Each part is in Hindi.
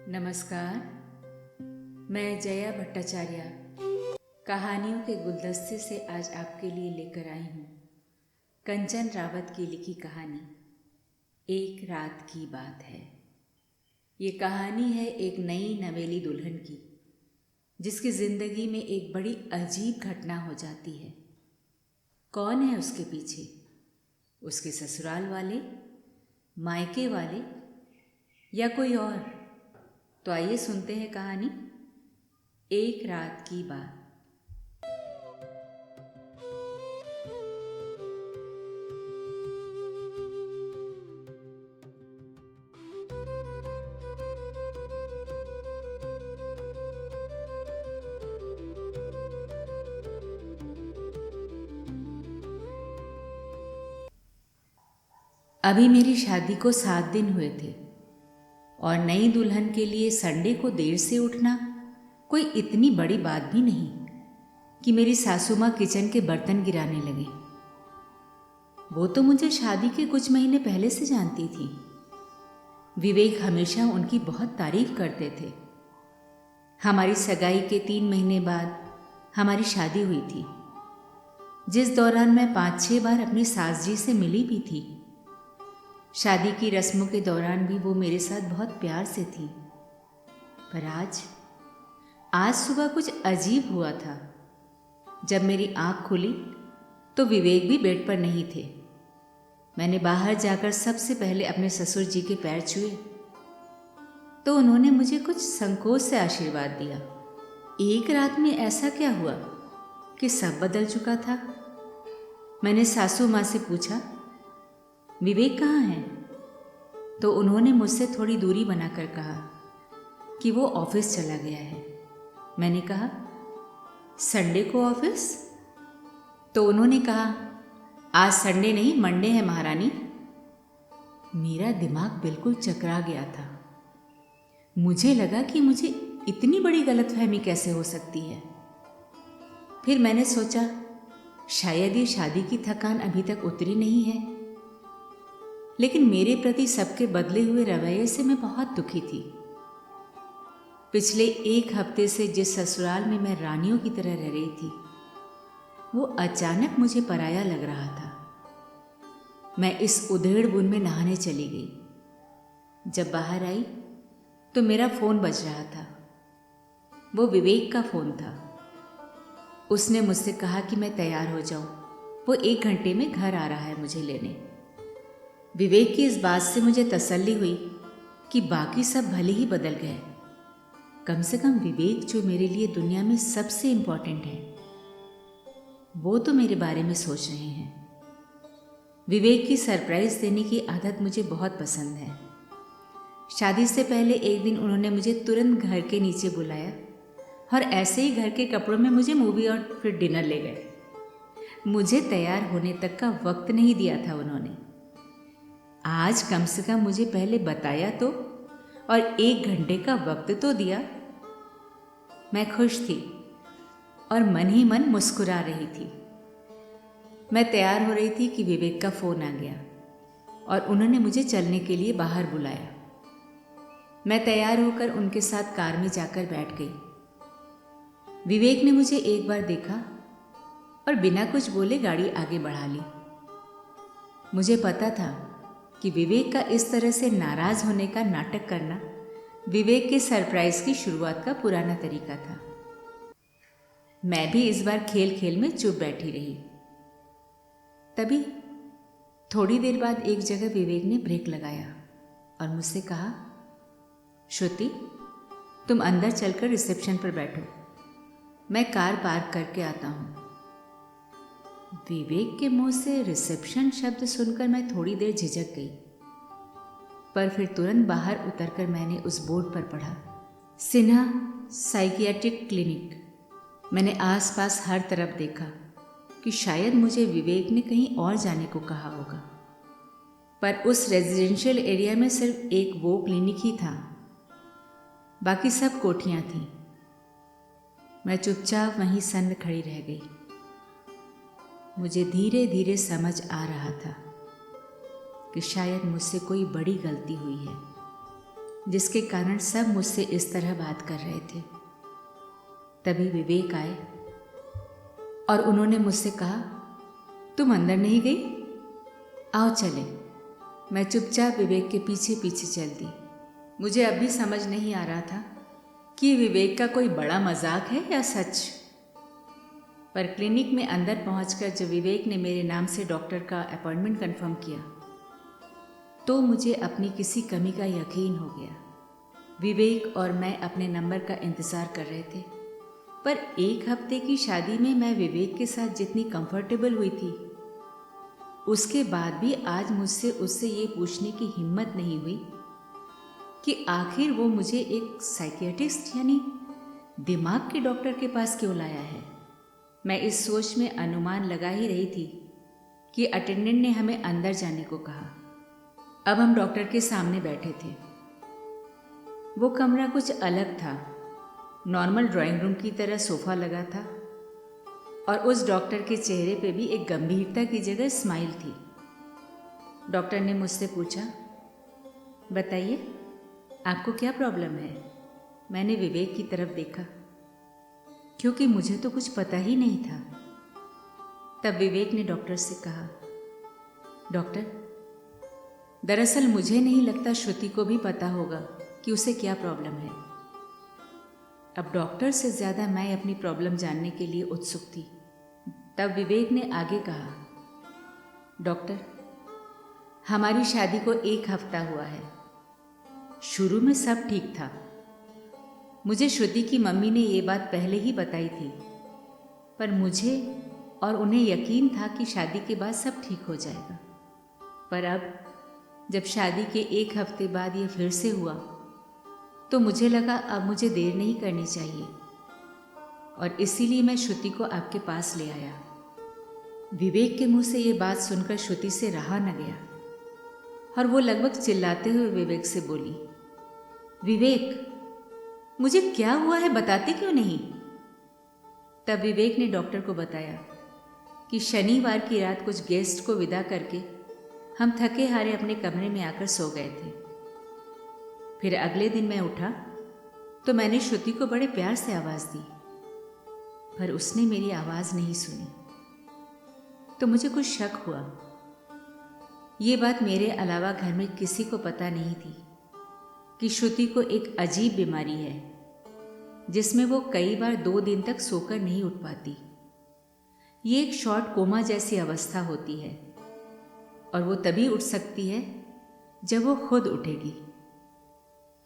नमस्कार। मैं जया भट्टाचार्य कहानियों के गुलदस्ते से आज आपके लिए लेकर आई हूँ कंचन रावत की लिखी कहानी एक रात की बात है। ये कहानी है एक नई नवेली दुल्हन की, जिसकी ज़िंदगी में एक बड़ी अजीब घटना हो जाती है। कौन है उसके पीछे? उसके ससुराल वाले, मायके वाले या कोई और? तो आइए सुनते हैं कहानी एक रात की बात। अभी मेरी शादी को 7 दिन हुए थे और नई दुल्हन के लिए संडे को देर से उठना कोई इतनी बड़ी बात भी नहीं कि मेरी सासू माँ किचन के बर्तन गिराने लगे। वो तो मुझे शादी के कुछ महीने पहले से जानती थी। विवेक हमेशा उनकी बहुत तारीफ करते थे। हमारी सगाई के 3 महीने बाद हमारी शादी हुई थी, जिस दौरान मैं 5-6 बार अपनी सास जी से मिली भी थी। शादी की रस्मों के दौरान भी वो मेरे साथ बहुत प्यार से थी। पर आज सुबह कुछ अजीब हुआ था। जब मेरी आंख खुली तो विवेक भी बेड पर नहीं थे। मैंने बाहर जाकर सबसे पहले अपने ससुर जी के पैर छुए तो उन्होंने मुझे कुछ संकोच से आशीर्वाद दिया। एक रात में ऐसा क्या हुआ कि सब बदल चुका था? मैंने सासू माँ से पूछा, विवेक कहाँ है? तो उन्होंने मुझसे थोड़ी दूरी बनाकर कहा कि वो ऑफिस चला गया है। मैंने कहा, संडे को ऑफिस? तो उन्होंने कहा, आज संडे नहीं मंडे है महारानी। मेरा दिमाग बिल्कुल चकरा गया था। मुझे लगा कि मुझे इतनी बड़ी गलतफहमी कैसे हो सकती है। फिर मैंने सोचा, शायद ये शादी की थकान अभी तक उतरी नहीं है। लेकिन मेरे प्रति सबके बदले हुए रवैये से मैं बहुत दुखी थी। पिछले 1 हफ्ते से जिस ससुराल में मैं रानियों की तरह रह रही थी, वो अचानक मुझे पराया लग रहा था। मैं इस उधेड़ बुन में नहाने चली गई। जब बाहर आई तो मेरा फ़ोन बज रहा था। वो विवेक का फ़ोन था। उसने मुझसे कहा कि मैं तैयार हो जाऊं, वो 1 घंटे में घर आ रहा है मुझे लेने। विवेक की इस बात से मुझे तसल्ली हुई कि बाकी सब भले ही बदल गए, कम से कम विवेक जो मेरे लिए दुनिया में सबसे इम्पोर्टेंट है, वो तो मेरे बारे में सोच रहे हैं। विवेक की सरप्राइज़ देने की आदत मुझे बहुत पसंद है। शादी से पहले एक दिन उन्होंने मुझे तुरंत घर के नीचे बुलाया और ऐसे ही घर के कपड़ों में मुझे मूवी और फिर डिनर ले गए। मुझे तैयार होने तक का वक्त नहीं दिया था उन्होंने। आज कम से कम मुझे पहले बताया तो और 1 घंटे का वक्त तो दिया। मैं खुश थी और मन ही मन मुस्कुरा रही थी। मैं तैयार हो रही थी कि विवेक का फ़ोन आ गया और उन्होंने मुझे चलने के लिए बाहर बुलाया। मैं तैयार होकर उनके साथ कार में जाकर बैठ गई। विवेक ने मुझे एक बार देखा और बिना कुछ बोले गाड़ी आगे बढ़ा ली। मुझे पता था कि विवेक का इस तरह से नाराज़ होने का नाटक करना विवेक के सरप्राइज़ की शुरुआत का पुराना तरीका था। मैं भी इस बार खेल खेल में चुप बैठी रही। तभी थोड़ी देर बाद एक जगह विवेक ने ब्रेक लगाया और मुझसे कहा, श्रुति, तुम अंदर चलकर रिसेप्शन पर बैठो, मैं कार पार्क करके आता हूँ। विवेक के मुंह से रिसेप्शन शब्द सुनकर मैं थोड़ी देर झिझक गई, पर फिर तुरंत बाहर उतरकर मैंने उस बोर्ड पर पढ़ा, सिन्हा साइकियाट्रिक क्लिनिक। मैंने आसपास हर तरफ देखा कि शायद मुझे विवेक ने कहीं और जाने को कहा होगा, पर उस रेजिडेंशियल एरिया में सिर्फ एक वो क्लिनिक ही था, बाकी सब कोठियाँ थीं। मैं चुपचाप वहीं सन्न खड़ी रह गई। मुझे धीरे धीरे समझ आ रहा था कि शायद मुझसे कोई बड़ी गलती हुई है। जिसके कारण सब मुझसे इस तरह बात कर रहे थे। तभी विवेक आए और उन्होंने मुझसे कहा, तुम अंदर नहीं गई? आओ चले। मैं चुपचाप विवेक के पीछे पीछे चल दी। मुझे अब भी समझ नहीं आ रहा था कि विवेक का कोई बड़ा मजाक है या सच। पर क्लिनिक में अंदर पहुंचकर जब विवेक ने मेरे नाम से डॉक्टर का अपॉइंटमेंट कंफर्म किया तो मुझे अपनी किसी कमी का यकीन हो गया। विवेक और मैं अपने नंबर का इंतज़ार कर रहे थे, पर 1 हफ्ते की शादी में मैं विवेक के साथ जितनी कंफर्टेबल हुई थी, उसके बाद भी आज मुझसे उससे ये पूछने की हिम्मत नहीं हुई कि आखिर वो मुझे एक साइकियाट्रिस्ट यानी दिमाग के डॉक्टर के पास क्यों लाया है। मैं इस सोच में अनुमान लगा ही रही थी कि अटेंडेंट ने हमें अंदर जाने को कहा। अब हम डॉक्टर के सामने बैठे थे। वो कमरा कुछ अलग था। नॉर्मल ड्राइंग रूम की तरह सोफा लगा था और उस डॉक्टर के चेहरे पे भी एक गंभीरता की जगह स्माइल थी। डॉक्टर ने मुझसे पूछा, बताइए आपको क्या प्रॉब्लम है? मैंने विवेक की तरफ देखा क्योंकि मुझे तो कुछ पता ही नहीं था। तब विवेक ने डॉक्टर से कहा, डॉक्टर, दरअसल मुझे नहीं लगता श्रुति को भी पता होगा कि उसे क्या प्रॉब्लम है। अब डॉक्टर से ज़्यादा मैं अपनी प्रॉब्लम जानने के लिए उत्सुक थी। तब विवेक ने आगे कहा, डॉक्टर, हमारी शादी को 1 हफ्ता हुआ है। शुरू में सब ठीक था। मुझे श्रुति की मम्मी ने ये बात पहले ही बताई थी, पर मुझे और उन्हें यकीन था कि शादी के बाद सब ठीक हो जाएगा। पर अब जब शादी के 1 हफ्ते बाद ये फिर से हुआ तो मुझे लगा अब मुझे देर नहीं करनी चाहिए और इसीलिए मैं श्रुति को आपके पास ले आया। विवेक के मुंह से ये बात सुनकर श्रुति से रहा न गया और वो लगभग चिल्लाते हुए विवेक से बोली, विवेक, मुझे क्या हुआ है बताते क्यों नहीं? तब विवेक ने डॉक्टर को बताया कि शनिवार की रात कुछ गेस्ट को विदा करके हम थके हारे अपने कमरे में आकर सो गए थे। फिर अगले दिन मैं उठा तो मैंने श्रुति को बड़े प्यार से आवाज़ दी, पर उसने मेरी आवाज़ नहीं सुनी। तो मुझे कुछ शक हुआ। ये बात मेरे अलावा घर में किसी को पता नहीं थी कि श्रुति को एक अजीब बीमारी है जिसमें वो कई बार 2 दिन तक सोकर नहीं उठ पाती। ये एक शॉर्ट कोमा जैसी अवस्था होती है और वो तभी उठ सकती है जब वो खुद उठेगी।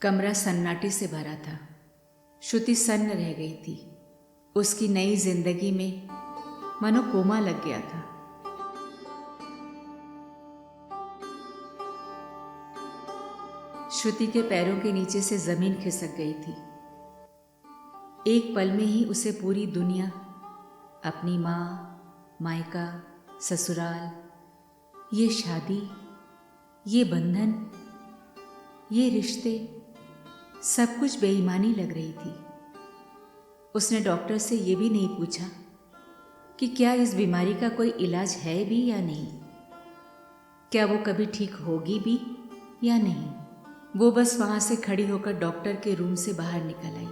कमरा सन्नाटे से भरा था। श्रुति सन्न रह गई थी। उसकी नई जिंदगी में मानो कोमा लग गया था। श्रुति के पैरों के नीचे से जमीन खिसक गई थी। एक पल में ही उसे पूरी दुनिया, अपनी माँ, मायका, ससुराल, ये शादी, ये बंधन, ये रिश्ते, सब कुछ बेईमानी लग रही थी। उसने डॉक्टर से ये भी नहीं पूछा कि क्या इस बीमारी का कोई इलाज है भी या नहीं, क्या वो कभी ठीक होगी भी या नहीं। वो बस वहाँ से खड़ी होकर डॉक्टर के रूम से बाहर निकल आई।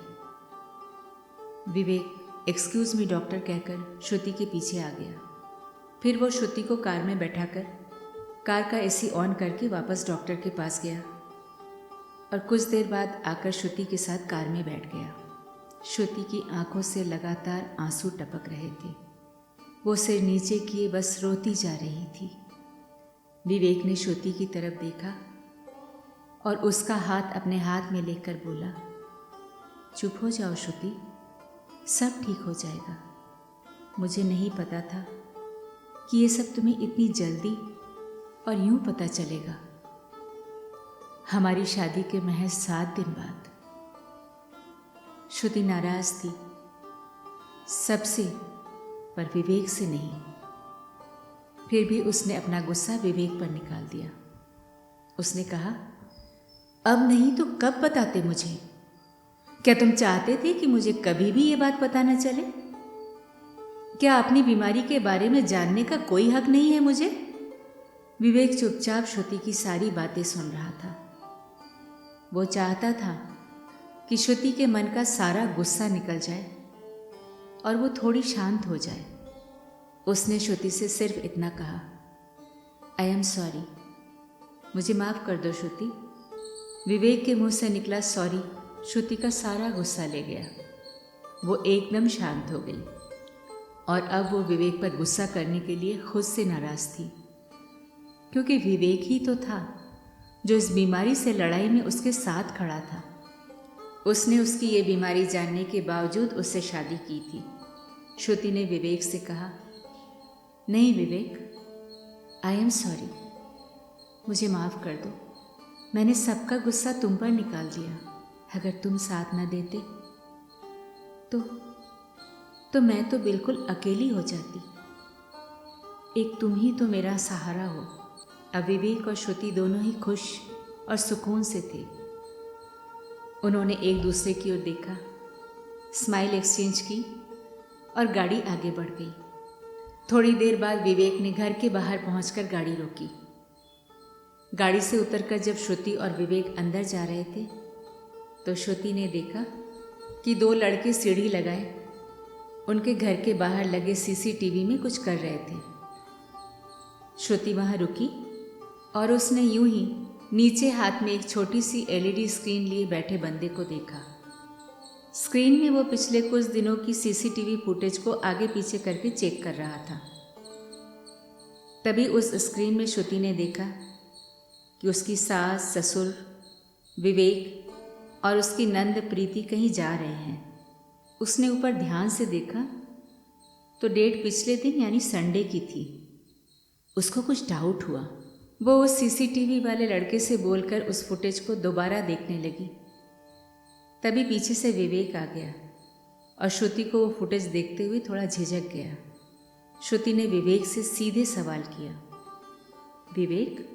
विवेक एक्सक्यूज़ मी डॉक्टर कहकर श्रुति के पीछे आ गया। फिर वो श्रुति को कार में बैठाकर कार का एसी ऑन करके वापस डॉक्टर के पास गया और कुछ देर बाद आकर श्रुति के साथ कार में बैठ गया। श्रुति की आंखों से लगातार आंसू टपक रहे थे। वो सिर नीचे किए बस रोती जा रही थी। विवेक ने श्रुति की तरफ देखा और उसका हाथ अपने हाथ में लेकर बोला, चुप हो जाओ श्रुति, सब ठीक हो जाएगा। मुझे नहीं पता था कि ये सब तुम्हें इतनी जल्दी और यूं पता चलेगा। हमारी शादी के महज 7 दिन बाद। श्रुति नाराज थी, सबसे, पर विवेक से नहीं। फिर भी उसने अपना गुस्सा विवेक पर निकाल दिया। उसने कहा, अब नहीं तो कब बताते मुझे? क्या तुम चाहते थे कि मुझे कभी भी ये बात पता न चले? क्या अपनी बीमारी के बारे में जानने का कोई हक नहीं है मुझे? विवेक चुपचाप श्रुति की सारी बातें सुन रहा था। वो चाहता था कि श्रुति के मन का सारा गुस्सा निकल जाए और वो थोड़ी शांत हो जाए। उसने श्रुति से सिर्फ इतना कहा, आई एम सॉरी, मुझे माफ़ कर दो श्रुति। विवेक के मुंह से निकला सॉरी श्रुति का सारा गुस्सा ले गया। वो एकदम शांत हो गई और अब वो विवेक पर गुस्सा करने के लिए खुद से नाराज़ थी, क्योंकि विवेक ही तो था जो इस बीमारी से लड़ाई में उसके साथ खड़ा था। उसने उसकी ये बीमारी जानने के बावजूद उससे शादी की थी। श्रुति ने विवेक से कहा, नहीं विवेक, आई एम सॉरी, मुझे माफ़ कर दो। मैंने सबका गुस्सा तुम पर निकाल दिया। अगर तुम साथ न देते तो मैं तो बिल्कुल अकेली हो जाती। एक तुम ही तो मेरा सहारा हो। अब विवेक और श्रुति दोनों ही खुश और सुकून से थे। उन्होंने एक दूसरे की ओर देखा, स्माइल एक्सचेंज की और गाड़ी आगे बढ़ गई। थोड़ी देर बाद विवेक ने घर के बाहर पहुंचकर गाड़ी रोकी। गाड़ी से उतरकर जब श्रुति और विवेक अंदर जा रहे थे तो श्रुति ने देखा कि दो लड़के सीढ़ी लगाए उनके घर के बाहर लगे सीसीटीवी में कुछ कर रहे थे। श्रुति वहाँ रुकी और उसने यूं ही नीचे हाथ में एक छोटी सी एलईडी स्क्रीन लिए बैठे बंदे को देखा। स्क्रीन में वो पिछले कुछ दिनों की सीसीटीवी फुटेज को आगे पीछे करके चेक कर रहा था। तभी उस स्क्रीन में श्रुति ने देखा कि उसकी सास, ससुर, विवेक और उसकी नंद प्रीति कहीं जा रहे हैं। उसने ऊपर ध्यान से देखा तो डेट पिछले दिन यानी संडे की थी। उसको कुछ डाउट हुआ। वो उस सीसीटीवी वाले लड़के से बोलकर उस फुटेज को दोबारा देखने लगी। तभी पीछे से विवेक आ गया और श्रुति को वो फुटेज देखते हुए थोड़ा झिझक गया। श्रुति ने विवेक से सीधे सवाल किया, विवेक,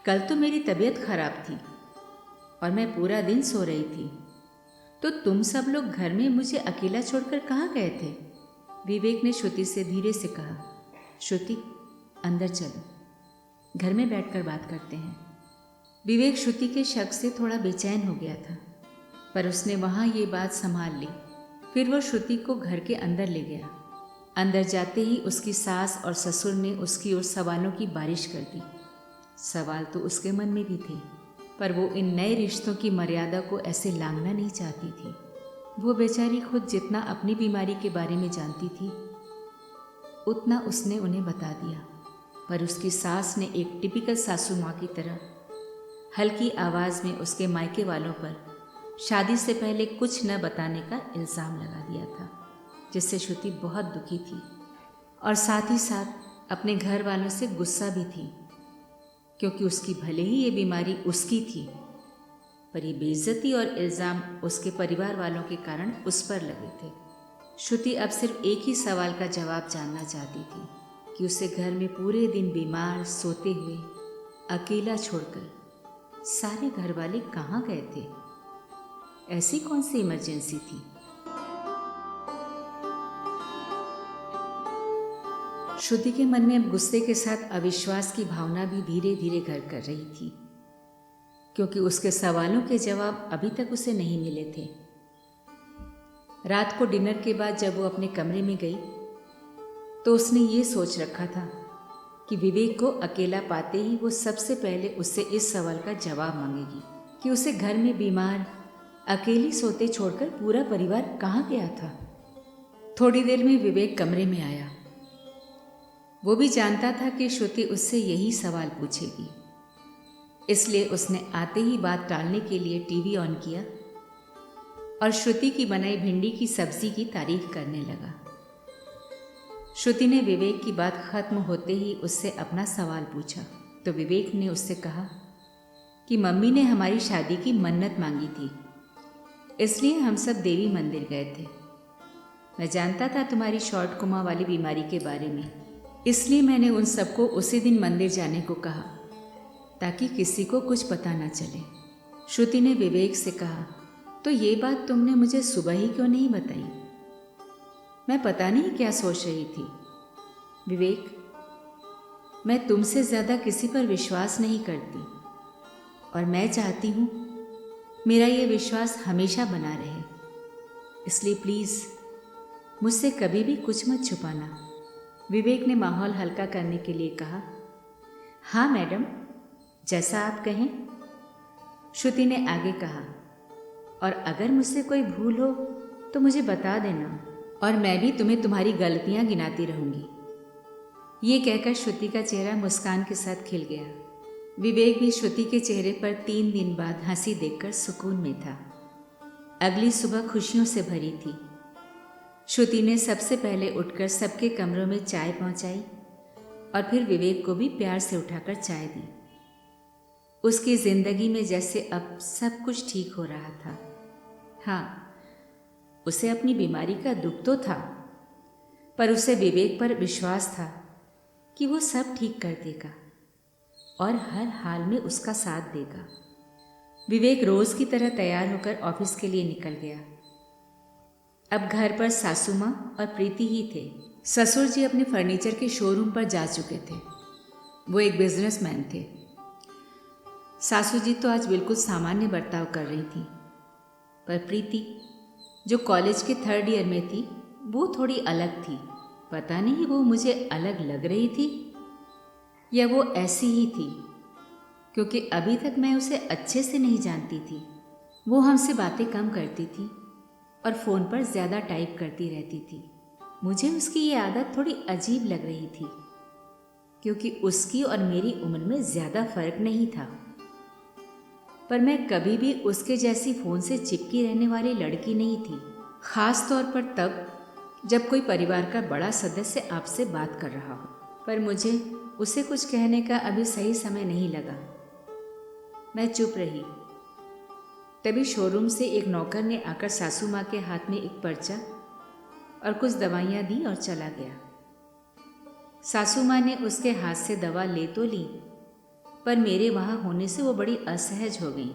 कल तो मेरी तबीयत खराब थी और मैं पूरा दिन सो रही थी, तो तुम सब लोग घर में मुझे अकेला छोड़कर कहाँ गए थे? विवेक ने श्रुति से धीरे से कहा, श्रुति अंदर चलो, घर में बैठकर बात करते हैं। विवेक श्रुति के शक से थोड़ा बेचैन हो गया था, पर उसने वहाँ ये बात संभाल ली। फिर वो श्रुति को घर के अंदर ले गया। अंदर जाते ही उसकी सास और ससुर ने उसकी ओर सवालों की बारिश कर दी। सवाल तो उसके मन में भी थे, पर वो इन नए रिश्तों की मर्यादा को ऐसे लांघना नहीं चाहती थी। वो बेचारी खुद जितना अपनी बीमारी के बारे में जानती थी उतना उसने उन्हें बता दिया, पर उसकी सास ने एक टिपिकल सासू माँ की तरह हल्की आवाज़ में उसके मायके वालों पर शादी से पहले कुछ न बताने का इल्ज़ाम लगा दिया था, जिससे श्रुति बहुत दुखी थी और साथ ही साथ अपने घर वालों से गुस्सा भी थी, क्योंकि उसकी भले ही ये बीमारी उसकी थी, पर ये बेइज्जती और इल्ज़ाम उसके परिवार वालों के कारण उस पर लगे थे। श्रुति अब सिर्फ एक ही सवाल का जवाब जानना चाहती थी कि उसे घर में पूरे दिन बीमार सोते हुए अकेला छोड़कर सारे घर वाले कहाँ गए थे? ऐसी कौन सी इमरजेंसी थी? श्रुति के मन में अब गुस्से के साथ अविश्वास की भावना भी धीरे धीरे घर कर रही थी, क्योंकि उसके सवालों के जवाब अभी तक उसे नहीं मिले थे। रात को डिनर के बाद जब वो अपने कमरे में गई तो उसने ये सोच रखा था कि विवेक को अकेला पाते ही वो सबसे पहले उससे इस सवाल का जवाब मांगेगी कि उसे घर में बीमार अकेली सोते छोड़कर पूरा परिवार कहाँ गया था। थोड़ी देर में विवेक कमरे में आया। वो भी जानता था कि श्रुति उससे यही सवाल पूछेगी, इसलिए उसने आते ही बात टालने के लिए टीवी ऑन किया और श्रुति की बनाई भिंडी की सब्जी की तारीफ करने लगा। श्रुति ने विवेक की बात खत्म होते ही उससे अपना सवाल पूछा तो विवेक ने उससे कहा कि मम्मी ने हमारी शादी की मन्नत मांगी थी, इसलिए हम सब देवी मंदिर गए थे। मैं जानता था तुम्हारी शॉर्ट कोमा वाली बीमारी के बारे में, इसलिए मैंने उन सबको उसी दिन मंदिर जाने को कहा ताकि किसी को कुछ पता न चले। श्रुति ने विवेक से कहा, तो ये बात तुमने मुझे सुबह ही क्यों नहीं बताई? मैं पता नहीं क्या सोच रही थी। विवेक, मैं तुमसे ज़्यादा किसी पर विश्वास नहीं करती और मैं चाहती हूँ मेरा ये विश्वास हमेशा बना रहे, इसलिए प्लीज़ मुझसे कभी भी कुछ मत छुपाना। विवेक ने माहौल हल्का करने के लिए कहा। हाँ मैडम, जैसा आप कहें, श्रुति ने आगे कहा। और अगर मुझसे कोई भूल हो तो मुझे बता देना, और मैं भी तुम्हें तुम्हारी गलतियां गिनाती रहूंगी। ये कहकर श्रुति का चेहरा मुस्कान के साथ खिल गया। विवेक भी श्रुति के चेहरे पर 3 दिन बाद हंसी देखकर सुकून में था। अगली सुबह खुशियों से भरी थी। श्रुति ने सबसे पहले उठकर सबके कमरों में चाय पहुंचाई और फिर विवेक को भी प्यार से उठाकर चाय दी। उसकी जिंदगी में जैसे अब सब कुछ ठीक हो रहा था। हाँ, उसे अपनी बीमारी का दुख तो था, पर उसे विवेक पर विश्वास था कि वो सब ठीक कर देगा और हर हाल में उसका साथ देगा। विवेक रोज की तरह तैयार होकर ऑफिस के लिए निकल गया। अब घर पर सासू माँ और प्रीति ही थे। ससुर जी अपने फर्नीचर के शोरूम पर जा चुके थे। वो एक बिजनेसमैन थे। सासू जी तो आज बिल्कुल सामान्य बर्ताव कर रही थी, पर प्रीति जो कॉलेज के 3rd ईयर में थी वो थोड़ी अलग थी। पता नहीं वो मुझे अलग लग रही थी या वो ऐसी ही थी, क्योंकि अभी तक मैं उसे अच्छे से नहीं जानती थी। वो हमसे बातें कम करती थी और फ़ोन पर ज़्यादा टाइप करती रहती थी। मुझे उसकी ये आदत थोड़ी अजीब लग रही थी, क्योंकि उसकी और मेरी उम्र में ज़्यादा फर्क नहीं था। पर मैं कभी भी उसके जैसी फ़ोन से चिपकी रहने वाली लड़की नहीं थी, ख़ास तौर पर तब जब कोई परिवार का बड़ा सदस्य आपसे बात कर रहा हो। पर मुझे उसे कुछ कहने का अभी सही समय नहीं लगा। मैं चुप रही। तभी शोरूम से एक नौकर ने आकर सासू माँ के हाथ में एक पर्चा और कुछ दवाइयाँ दी और चला गया। सासू माँ ने उसके हाथ से दवा ले तो ली, पर मेरे वहाँ होने से वो बड़ी असहज हो गई।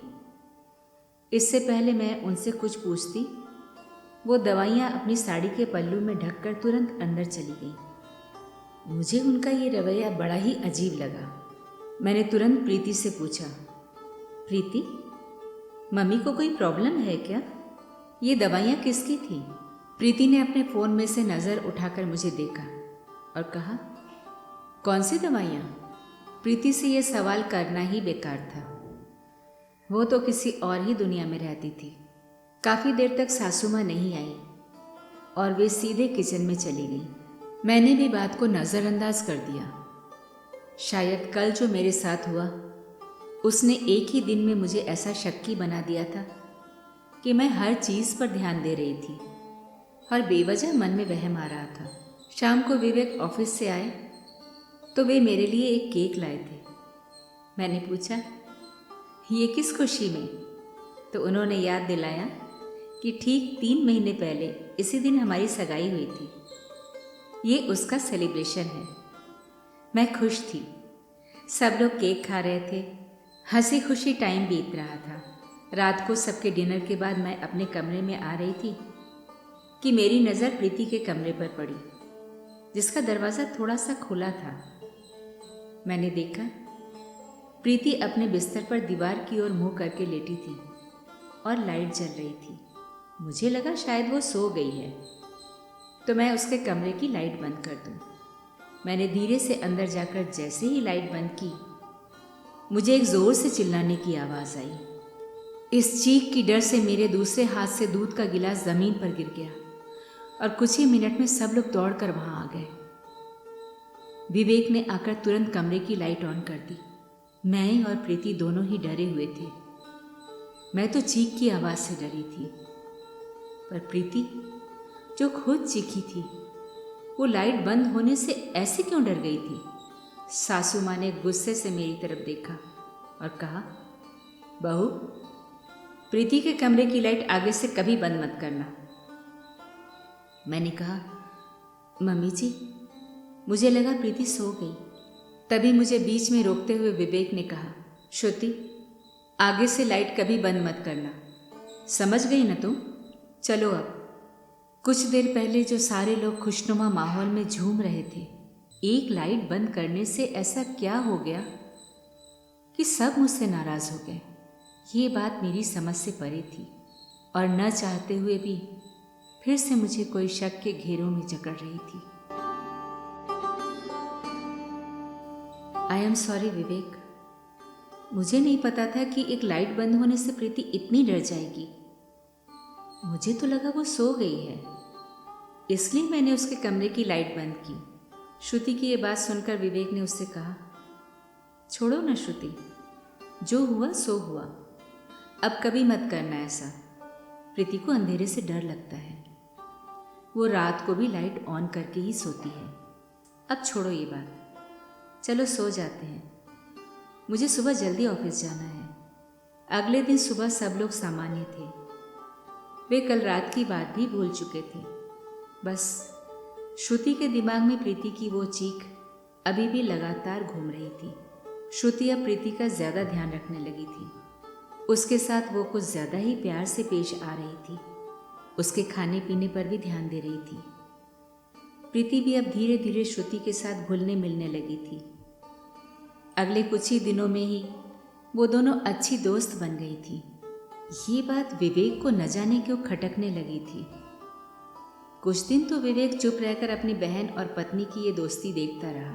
इससे पहले मैं उनसे कुछ पूछती, वो दवाइयाँ अपनी साड़ी के पल्लू में ढककर तुरंत अंदर चली गई। मुझे उनका ये रवैया बड़ा ही अजीब लगा। मैंने तुरंत प्रीति से पूछा, प्रीति, मम्मी को कोई प्रॉब्लम है क्या? ये दवाइयाँ किसकी थी? प्रीति ने अपने फ़ोन में से नज़र उठाकर मुझे देखा और कहा, कौन सी दवाइयाँ? प्रीति से यह सवाल करना ही बेकार था। वो तो किसी और ही दुनिया में रहती थी। काफ़ी देर तक सासू माँ नहीं आई और वे सीधे किचन में चली गई। मैंने भी बात को नज़रअंदाज कर दिया। शायद कल जो मेरे साथ हुआ उसने एक ही दिन में मुझे ऐसा शक्की बना दिया था कि मैं हर चीज़ पर ध्यान दे रही थी और बेवजह मन में वहम आ रहा था। शाम को विवेक ऑफिस से आए तो वे मेरे लिए एक केक लाए थे। मैंने पूछा, ये किस खुशी में? तो उन्होंने याद दिलाया कि ठीक 3 महीने पहले इसी दिन हमारी सगाई हुई थी। ये उसका सेलिब्रेशन है। मैं खुश थी। सब लोग केक खा रहे थे। हंसी खुशी टाइम बीत रहा था। रात को सबके डिनर के बाद मैं अपने कमरे में आ रही थी कि मेरी नज़र प्रीति के कमरे पर पड़ी, जिसका दरवाज़ा थोड़ा सा खुला था। मैंने देखा प्रीति अपने बिस्तर पर दीवार की ओर मुंह करके लेटी थी और लाइट जल रही थी। मुझे लगा शायद वो सो गई है, तो मैं उसके कमरे की लाइट बंद कर दूं। मैंने धीरे से अंदर जाकर जैसे ही लाइट बंद की, मुझे एक ज़ोर से चिल्लाने की आवाज़ आई। इस चीख की डर से मेरे दूसरे हाथ से दूध का गिलास ज़मीन पर गिर गया और कुछ ही मिनट में सब लोग दौड़कर वहाँ आ गए। विवेक ने आकर तुरंत कमरे की लाइट ऑन कर दी। मैं और प्रीति दोनों ही डरे हुए थे। मैं तो चीख की आवाज़ से डरी थी, पर प्रीति जो खुद चीखी थी, वो लाइट बंद होने से ऐसे क्यों डर गई थी? सासू माँ ने गुस्से से मेरी तरफ देखा और कहा, बहू, प्रीति के कमरे की लाइट आगे से कभी बंद मत करना। मैंने कहा, मम्मी जी, मुझे लगा प्रीति सो गई। तभी मुझे बीच में रोकते हुए विवेक ने कहा, श्रुति, आगे से लाइट कभी बंद मत करना, समझ गई ना तुम? चलो अब। कुछ देर पहले जो सारे लोग खुशनुमा माहौल में झूम रहे थे, एक लाइट बंद करने से ऐसा क्या हो गया कि सब मुझसे नाराज हो गए? ये बात मेरी समझ से परे थी और न चाहते हुए भी फिर से मुझे कोई शक के घेरों में जकड़ रही थी। आई एम सॉरी विवेक, मुझे नहीं पता था कि एक लाइट बंद होने से प्रीति इतनी डर जाएगी। मुझे तो लगा वो सो गई है, इसलिए मैंने उसके कमरे की लाइट बंद की। श्रुति की ये बात सुनकर विवेक ने उससे कहा, छोड़ो ना श्रुति, जो हुआ सो हुआ, अब कभी मत करना ऐसा। प्रीति को अंधेरे से डर लगता है, वो रात को भी लाइट ऑन करके ही सोती है। अब छोड़ो ये बात, चलो सो जाते हैं, मुझे सुबह जल्दी ऑफिस जाना है। अगले दिन सुबह सब लोग सामान्य थे, वे कल रात की बात भी भूल चुके थे। बस श्रुति के दिमाग में प्रीति की वो चीख अभी भी लगातार घूम रही थी। श्रुति अब प्रीति का ज़्यादा ध्यान रखने लगी थी, उसके साथ वो कुछ ज़्यादा ही प्यार से पेश आ रही थी, उसके खाने पीने पर भी ध्यान दे रही थी। प्रीति भी अब धीरे धीरे श्रुति के साथ घुलने मिलने लगी थी। अगले कुछ ही दिनों में ही वो दोनों अच्छी दोस्त बन गई थी। ये बात विवेक को न जाने क्यों खटकने लगी थी। कुछ दिन तो विवेक चुप रहकर अपनी बहन और पत्नी की ये दोस्ती देखता रहा,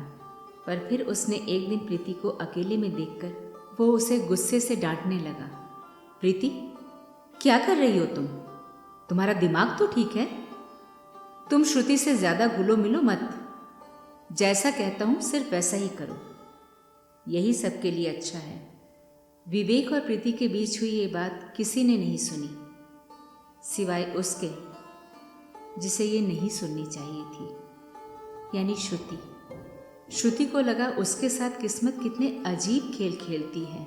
पर फिर उसने एक दिन प्रीति को अकेले में देखकर वो उसे गुस्से से डांटने लगा। प्रीति, क्या कर रही हो तुम? तुम्हारा दिमाग तो ठीक है? तुम श्रुति से ज़्यादा घुलो मिलो मत। जैसा कहता हूँ सिर्फ वैसा ही करो, यही सबके लिए अच्छा है। विवेक और प्रीति के बीच हुई ये बात किसी ने नहीं सुनी, सिवाय उसके जिसे ये नहीं सुननी चाहिए थी, यानी श्रुति। श्रुति को लगा उसके साथ किस्मत कितने अजीब खेल खेलती है।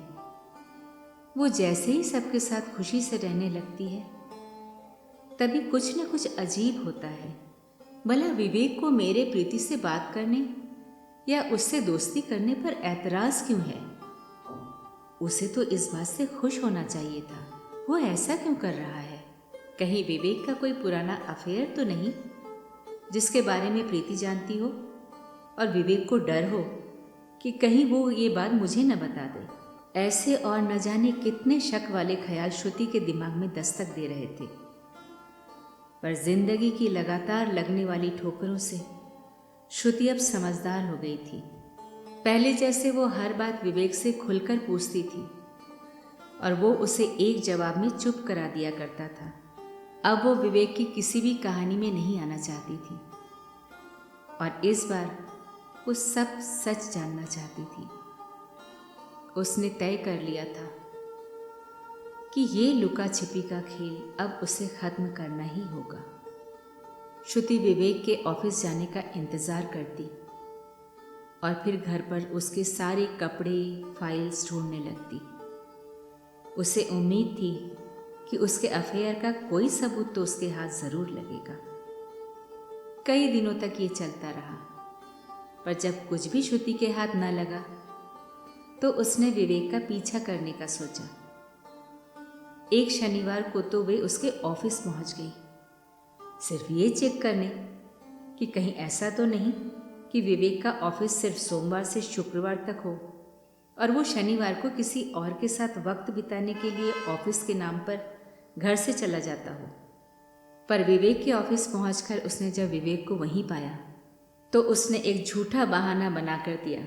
वो जैसे ही सबके साथ खुशी से रहने लगती है, तभी कुछ न कुछ अजीब होता है। भला विवेक को मेरे प्रीति से बात करने या उससे दोस्ती करने पर ऐतराज़ क्यों है? उसे तो इस बात से खुश होना चाहिए था, वो ऐसा क्यों कर रहा है? कहीं विवेक का कोई पुराना अफेयर तो नहीं जिसके बारे में प्रीति जानती हो और विवेक को डर हो कि कहीं वो ये बात मुझे न बता दे। ऐसे और न जाने कितने शक वाले ख्याल श्रुति के दिमाग में दस्तक दे रहे थे, पर जिंदगी की लगातार लगने वाली ठोकरों से श्रुति अब समझदार हो गई थी। पहले जैसे वो हर बात विवेक से खुलकर पूछती थी और वो उसे एक जवाब में चुप करा दिया करता था। अब वो विवेक की किसी भी कहानी में नहीं आना चाहती थी और इस बार वो सब सच जानना चाहती थी। उसने तय कर लिया था कि ये लुका छिपी का खेल अब उसे खत्म करना ही होगा। श्रुति विवेक के ऑफिस जाने का इंतज़ार करती और फिर घर पर उसके सारे कपड़े फाइल्स ढूंढने लगती। उसे उम्मीद थी कि उसके अफेयर का कोई सबूत तो उसके हाथ ज़रूर लगेगा। कई दिनों तक ये चलता रहा, पर जब कुछ भी श्रुति के हाथ न लगा तो उसने विवेक का पीछा करने का सोचा। एक शनिवार को तो वे उसके ऑफिस पहुंच गई, सिर्फ ये चेक करने कि कहीं ऐसा तो नहीं कि विवेक का ऑफिस सिर्फ सोमवार से शुक्रवार तक हो और वो शनिवार को किसी और के साथ वक्त बिताने के लिए ऑफिस के नाम पर घर से चला जाता हो। पर विवेक के ऑफिस पहुंचकर उसने जब विवेक को वहीं पाया तो उसने एक झूठा बहाना बनाकर दिया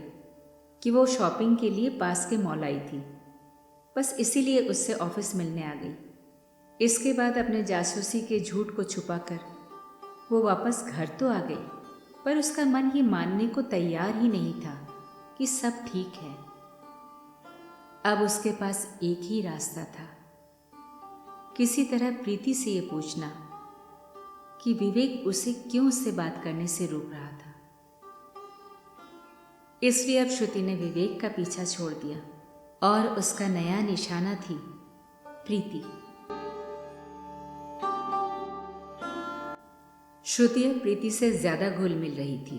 कि वो शॉपिंग के लिए पास के मॉल आई थी, बस इसीलिए उससे ऑफिस मिलने आ गई। इसके बाद अपने जासूसी के झूठ को छुपाकर वो वापस घर तो आ गई, पर उसका मन ये मानने को तैयार ही नहीं था कि सब ठीक है। अब उसके पास एक ही रास्ता था, किसी तरह प्रीति से ये पूछना कि विवेक उसे क्यों उससे बात करने से रोक रहा था। इसलिए अब श्रुति ने विवेक का पीछा छोड़ दिया और उसका नया निशाना थी प्रीति। श्रुति अब प्रीति से ज़्यादा घुल मिल रही थी।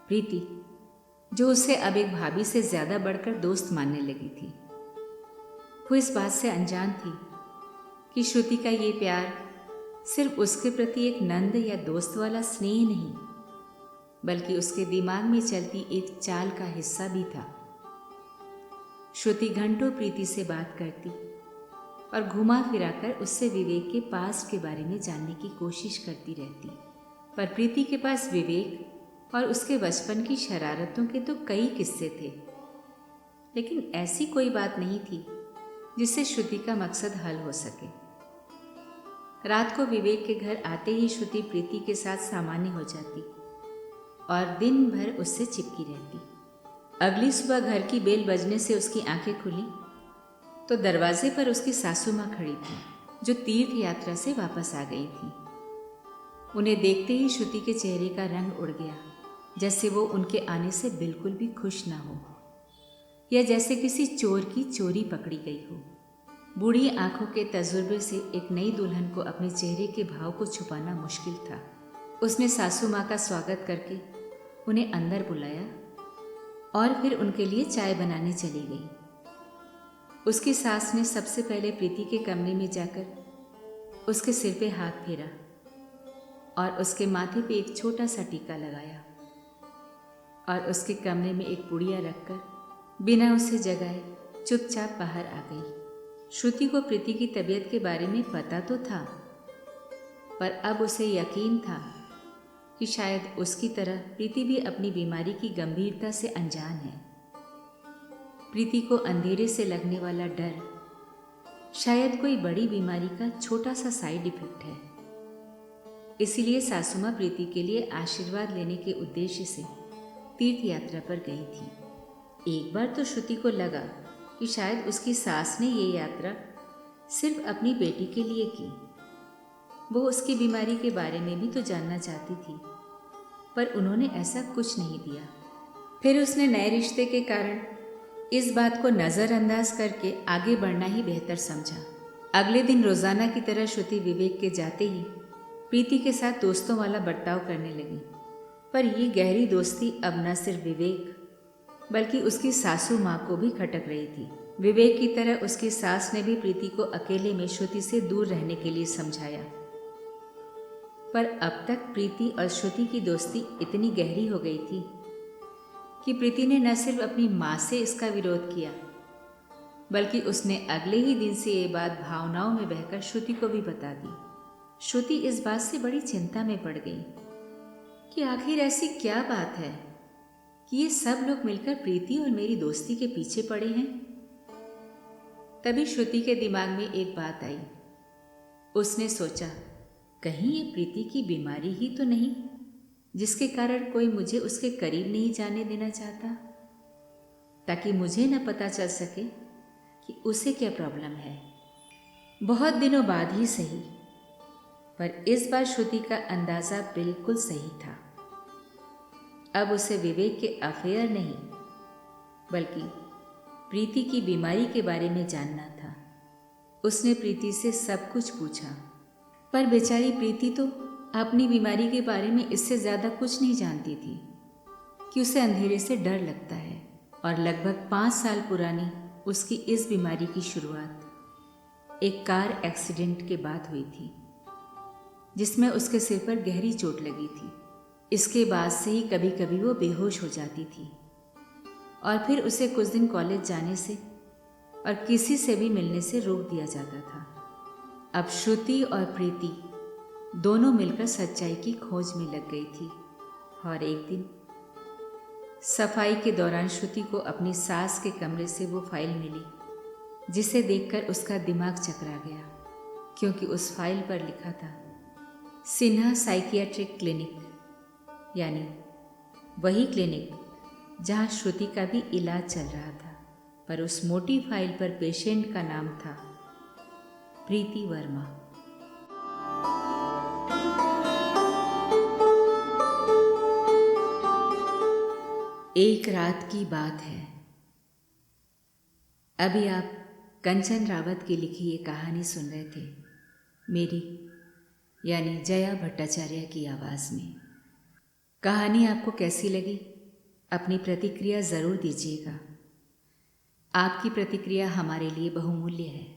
प्रीति, जो उसे अब एक भाभी से ज़्यादा बढ़कर दोस्त मानने लगी थी, वो इस बात से अनजान थी कि श्रुति का ये प्यार सिर्फ उसके प्रति एक नंद या दोस्त वाला स्नेह नहीं, बल्कि उसके दिमाग में चलती एक चाल का हिस्सा भी था। श्रुति घंटों प्रीति से बात करती और घुमा फिराकर उससे विवेक के पास्ट के बारे में जानने की कोशिश करती रहती। पर प्रीति के पास विवेक और उसके बचपन की शरारतों के तो कई किस्से थे, लेकिन ऐसी कोई बात नहीं थी जिससे श्रुति का मकसद हल हो सके। रात को विवेक के घर आते ही श्रुति प्रीति के साथ सामान्य हो जाती और दिन भर उससे चिपकी रहती। अगली सुबह घर की बेल बजने से उसकी आंखें खुली तो दरवाजे पर उसकी सासू माँ खड़ी थी, जो तीर्थ यात्रा से वापस आ गई थी। उन्हें देखते ही श्रुति के चेहरे का रंग उड़ गया, जैसे वो उनके आने से बिल्कुल भी खुश ना हो, या जैसे किसी चोर की चोरी पकड़ी गई हो। बूढ़ी आंखों के तजुर्बे से एक नई दुल्हन को अपने चेहरे के भाव को छुपाना मुश्किल था। उसने सासू माँ का स्वागत करके उन्हें अंदर बुलाया और फिर उनके लिए चाय बनाने चली गई। उसकी सास ने सबसे पहले प्रीति के कमरे में जाकर उसके सिर पे हाथ फेरा और उसके माथे पे एक छोटा सा टीका लगाया और उसके कमरे में एक पुड़िया रखकर बिना उसे जगाए चुपचाप बाहर आ गई। श्रुति को प्रीति की तबीयत के बारे में पता तो था, पर अब उसे यकीन था कि शायद उसकी तरह प्रीति भी अपनी बीमारी की गंभीरता से अनजान है। प्रीति को अंधेरे से लगने वाला डर शायद कोई बड़ी बीमारी का छोटा सा साइड इफेक्ट है। इसीलिए सासू माँ प्रीति के लिए आशीर्वाद लेने के उद्देश्य से तीर्थ यात्रा पर गई थी। एक बार तो श्रुति को लगा कि शायद उसकी सास ने ये यात्रा सिर्फ अपनी बेटी के लिए की। वो उसकी बीमारी के बारे में भी तो जानना चाहती थी, पर उन्होंने ऐसा कुछ नहीं दिया। फिर उसने नए रिश्ते के कारण इस बात को नज़रअंदाज करके आगे बढ़ना ही बेहतर समझा। अगले दिन रोज़ाना की तरह श्रुति विवेक के जाते ही प्रीति के साथ दोस्तों वाला बर्ताव करने लगी। पर ये गहरी दोस्ती अब न सिर्फ विवेक बल्कि उसकी सासू माँ को भी खटक रही थी। विवेक की तरह उसकी सास ने भी प्रीति को अकेले में श्रुति से दूर रहने के लिए समझाया। पर अब तक प्रीति और श्रुति की दोस्ती इतनी गहरी हो गई थी कि प्रीति ने न सिर्फ अपनी माँ से इसका विरोध किया, बल्कि उसने अगले ही दिन से ये बात भावनाओं में बहकर श्रुति को भी बता दी। श्रुति इस बात से बड़ी चिंता में पड़ गई कि आखिर ऐसी क्या बात है कि ये सब लोग मिलकर प्रीति और मेरी दोस्ती के पीछे पड़े हैं। तभी श्रुति के दिमाग में एक बात आई। उसने सोचा, कहीं ये प्रीति की बीमारी ही तो नहीं जिसके कारण कोई मुझे उसके करीब नहीं जाने देना चाहता, ताकि मुझे न पता चल सके कि उसे क्या प्रॉब्लम है। बहुत दिनों बाद ही सही, पर इस बार श्रुति का अंदाज़ा बिल्कुल सही था। अब उसे विवेक के अफेयर नहीं बल्कि प्रीति की बीमारी के बारे में जानना था। उसने प्रीति से सब कुछ पूछा, पर बेचारी प्रीति तो अपनी बीमारी के बारे में इससे ज़्यादा कुछ नहीं जानती थी कि उसे अंधेरे से डर लगता है। और लगभग 5 साल पुरानी उसकी इस बीमारी की शुरुआत एक कार एक्सीडेंट के बाद हुई थी, जिसमें उसके सिर पर गहरी चोट लगी थी। इसके बाद से ही कभी कभी वो बेहोश हो जाती थी और फिर उसे कुछ दिन कॉलेज जाने से और किसी से भी मिलने से रोक दिया जाता था। अब श्रुति और प्रीति दोनों मिलकर सच्चाई की खोज में लग गई थी। और एक दिन सफाई के दौरान श्रुति को अपनी सास के कमरे से वो फाइल मिली, जिसे देखकर उसका दिमाग चकरा गया, क्योंकि उस फाइल पर लिखा था सिन्हा साइकियाट्रिक क्लिनिक, यानी वही क्लिनिक जहाँ श्रुति का भी इलाज चल रहा था। पर उस मोटी फाइल पर पेशेंट का नाम था प्रीति वर्मा। एक रात की बात है। अभी आप कंचन रावत की लिखी ये कहानी सुन रहे थे, मेरी यानी जया भट्टाचार्य की आवाज़ में। कहानी आपको कैसी लगी? अपनी प्रतिक्रिया ज़रूर दीजिएगा। आपकी प्रतिक्रिया हमारे लिए बहुमूल्य है।